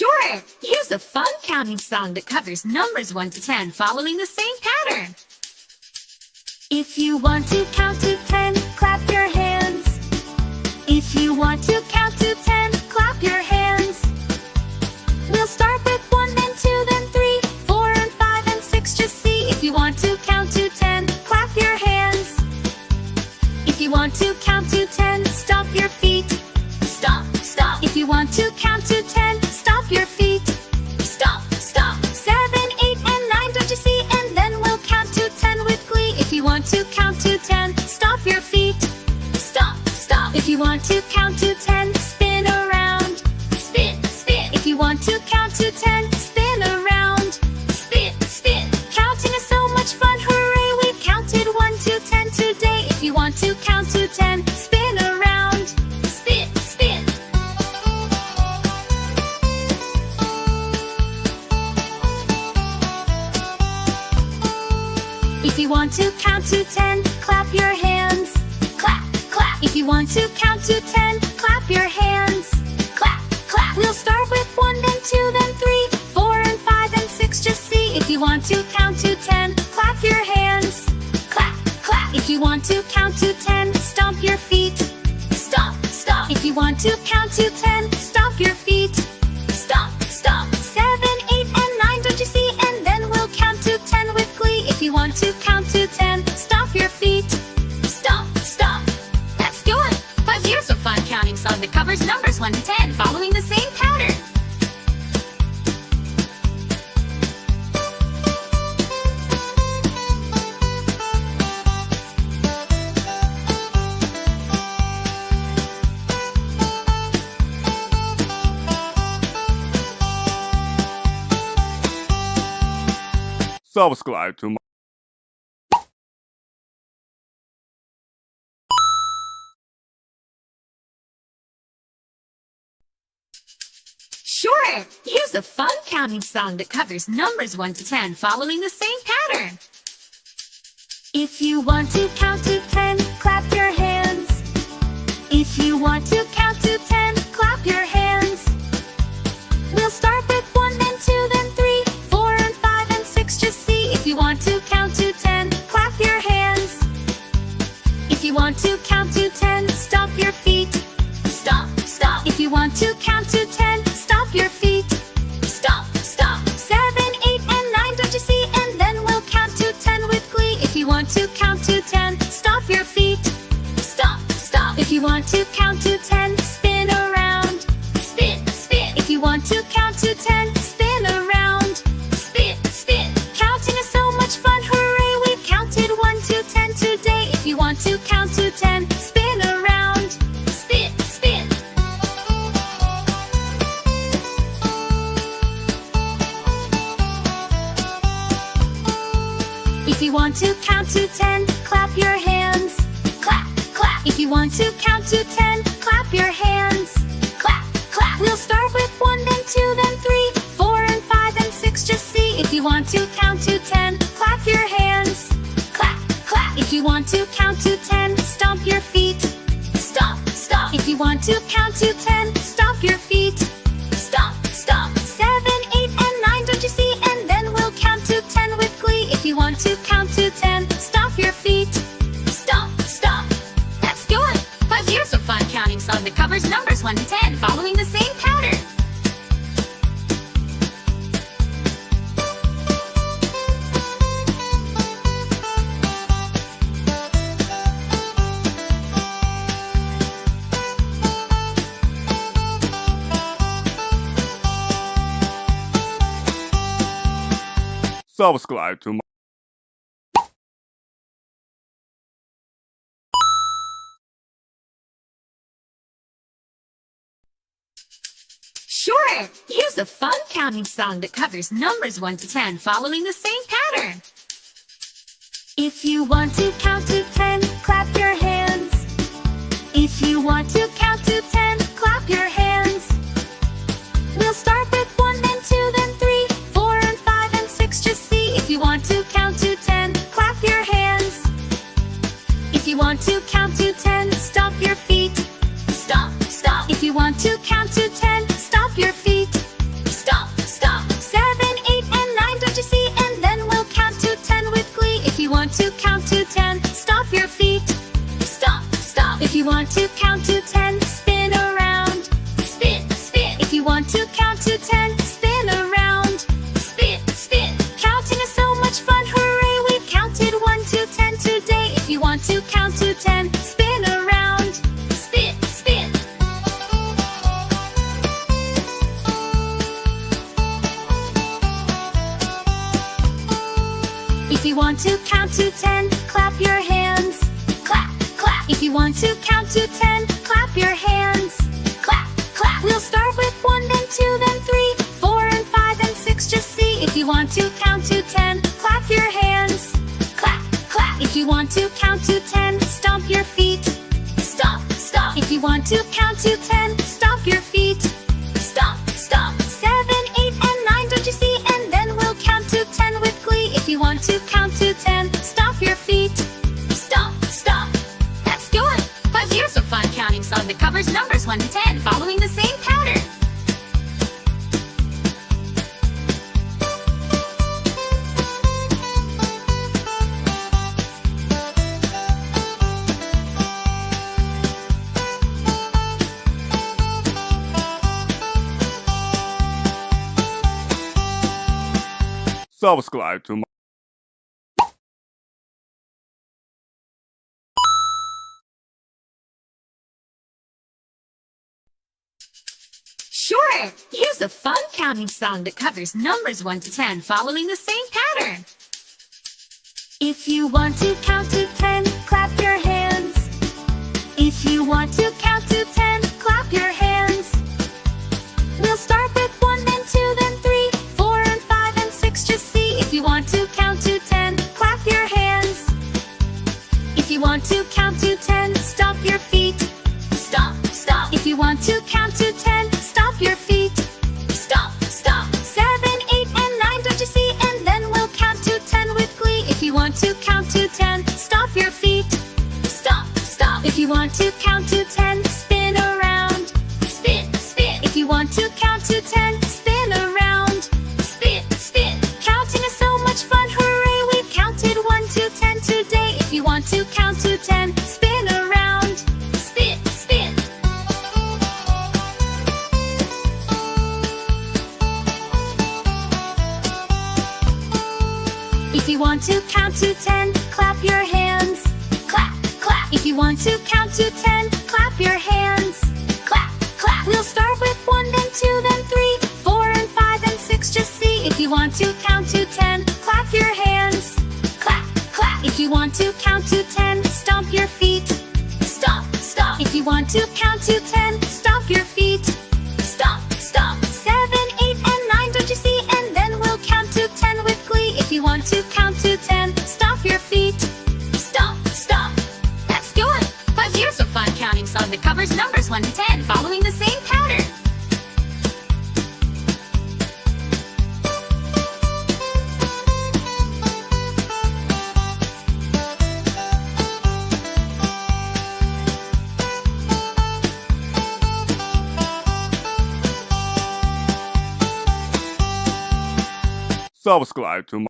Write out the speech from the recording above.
Sure! Here's a fun counting song that covers numbers 1 to 10 following the same pattern. If you want to count to 10, clap your hands. If you want to count to 10, clap your hands. We'll start with 1, then 2, then 3, 4 and 5 and 6. Just see. If you want to count to 10, clap your hands. If you want to count to 10, stomp your feet. Stomp, stomp. If you want to count to 10, stomp your feet. Stomp, stomp. 7, 8 and 9, don't you see? And then we'll count to 10 with glee. If you want to count to 10, stomp your feet. Stomp, stomp. If you want to count to 10, spin around. Spin, spin. If you want to count to 10, spin around. Spin, spin. Counting is so much fun, hooray! We counted 1 to 10 today. If you want to count to 10, spin around. Spin, spin. If you want to count to 10, clap your hands. Clap, clap. If you want to count to 10, clap your hands. Clap, clap. We'll start with 1, then 2, then 3, 4 and 5 and 6. Just see. If you want to count to 10, clap your hands. Clap, clap. If you want to count to 10, stomp your feet. Stomp, stomp. If you want to count to 10, stomp your feet. Stomp, stomp. 7, 8 and 9, don't you see? And then we'll count to 10 with glee. If you want to count to 10, stomp your feet. Stomp, stomp. That's good! But here's a fun counting song that covers numbers 1 to 10 following the same pattern. Subscribe to my Sure! Here's a fun counting song that covers numbers 1 to 10 following the same pattern. If you want to count to 10, clap your hands. If you want to count to 10, clap your hands. We'll start with 1, then 2, then 3, 4 and 5 and 6. Just see. If you want to count to 10, clap your hands. If you want to count to 10, stomp your feet. Stomp, stomp. If you want to count to 10, stomp your feet. Stomp, stomp. 7, 8 and 9, don't you see? And then we'll count to 10 with glee. If you want to count to 10, stomp your feet. Stomp, stomp. If you want to count to 10, spin around. Spin, spin. If you want to count to 10, spin around. Spin, spin. Counting is so much fun, hooray! We counted 1 to 10 today. If you want to count to 10, spin around. Spin, spin. If you want to count to 10, clap your hands. Clap, clap. If you want to count to 10, clap your hands. Clap, clap. We'll start with 1, then 2, then 3, 4 and 5 and 6. Just see. If you want to count to 10, clap your hands. Clap, clap. If you want to count to 10, stomp your feet. Stomp, stomp. If you want to count to 10, stomp your feet. Stomp, stomp. 7, 8 and 9, don't you see? And then we'll count to 10 with glee. If you want to count to 10, stomp your feet. Stomp, stomp. That's good! But here's a fun counting song that covers numbers 1 to 10 following the same pattern. subscribe to my Sure! Here's a fun counting song that covers numbers 1 to 10 following the same pattern. If you want to count to 10, clap your hands. If you want to count to 10, clap your hands. We'll start with 1, then 2, then 3, 4 and 5 and 6. Just see. If you want to count to 10, clap your hands. If you want to count to 10, stomp your feet. Stomp, stomp. If you want to count to 10, stomp your feet. you want to count to 10, clap your hands. Clap, clap. If you want to count to 10, clap your hands. Clap, clap. We'll start with 1, then 2, then 3, 4 and 5 and 6. Just see. If you want to count to 10, clap your hands. Clap, clap. If you want to count to 10, stomp your feet. Stomp, stomp. If you want to count to 10, stomp your feet. Stomp, stomp. 7, 8 and 9, don't you see? And then we'll count to 10 with glee. If you want to count to 10, stomp your feet. Stomp, stomp. That's good. 5 years of fun counting song that covers numbers 1 to 10, following the same pattern. Subscribe to my Sure! Here's a fun counting song that covers numbers 1 to 10, following the same pattern. If you want to count to 10, clap your hands. If you want to count to 10, clap your hands. We'll start with 1, then 2, then 3, 4 and 5 and 6. Just see. If you want to count to 10, clap your hands. If you want to count to 10, stomp your feet. Stomp, stomp. If you want to count to 10, stomp your feet. Stomp, stomp. 7, 8 and 9, don't you see? And then we'll count to 10 with glee. If you want to count to 10, stomp your feet. Stomp, stomp. If you want to count to 10, spin around. Spin, spin. If you want to count to 10, spin around. Spin, spin. Counting is so much fun, hooray! We've counted 1 to 10 today. If you want to count to 10, spin around. Spin, spin. If you want to count to 10, clap your hands. Clap, clap. If you want to count to 10, clap your hands. Clap, clap. We'll start with 1, then 2, then 3, 4 and 5 and 6. Just see. If you want to count to 10, clap your hands. Clap, clap. If you want to count to 10, stomp your feet. Stomp, stomp. If you want to count to 10, stomp your feet. Stomp, stomp. 7, 8 and 9, don't you see? And then we'll count to 10 with glee. If you want to count to 10, stomp your feet. Stomp, stomp. That's good. 5 years of fun counting song that covers numbers 1 to 10, following the same pattern. subscribe to my